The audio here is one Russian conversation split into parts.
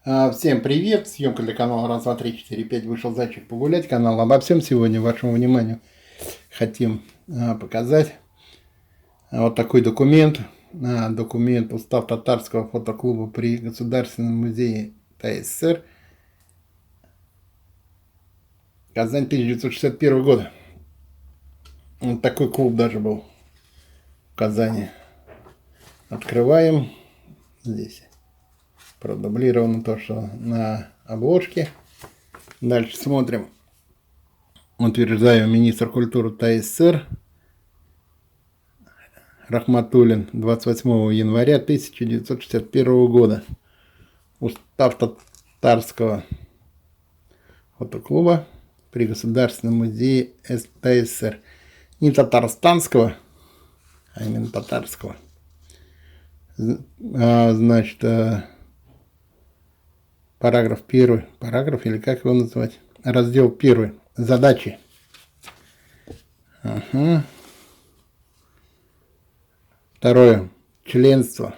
Всем привет! Съемка для канала Раз, два, три, четыре, пять. Вышел зайчик погулять. Канал обо всем. Сегодня вашему вниманию хотим показать вот такой документ. Документ Устав Татарского фотоклуба при Государственном музее ТССР. Казань, 1961 года. Вот такой клуб даже был в Казани. Открываем. Здесь продублировано то, что на обложке. Дальше смотрим. Утверждаю, министр культуры ТССР Рахматуллин 28 января 1961 года. Устав Татарского фотоклуба при Государственном музее ТССР. Не татарстанского, а именно татарского. Значит, параграф 1. Параграф, или как его называть? Раздел 1. Задачи. Ага. Второе. Членство.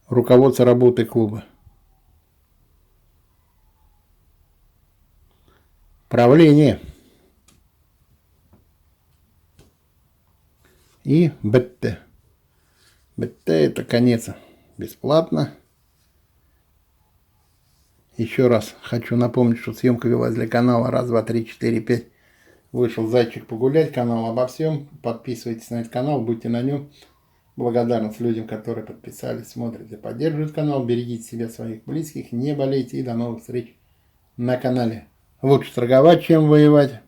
Руководство работы клуба. Правление. И БТ. БТ это конец. Бесплатно. Еще раз хочу напомнить, что съемка велась для канала Раз, два, три, четыре, пять. Вышел зайчик погулять. Канал обо всем. Подписывайтесь на этот канал, будьте на нем. Благодарность людям, которые подписались, смотрят и поддерживают канал. Берегите себя, своих близких, не болейте и до новых встреч на канале. Лучше торговать, чем воевать.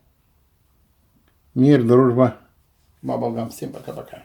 Мир, дружба, баблгам. Всем пока-пока.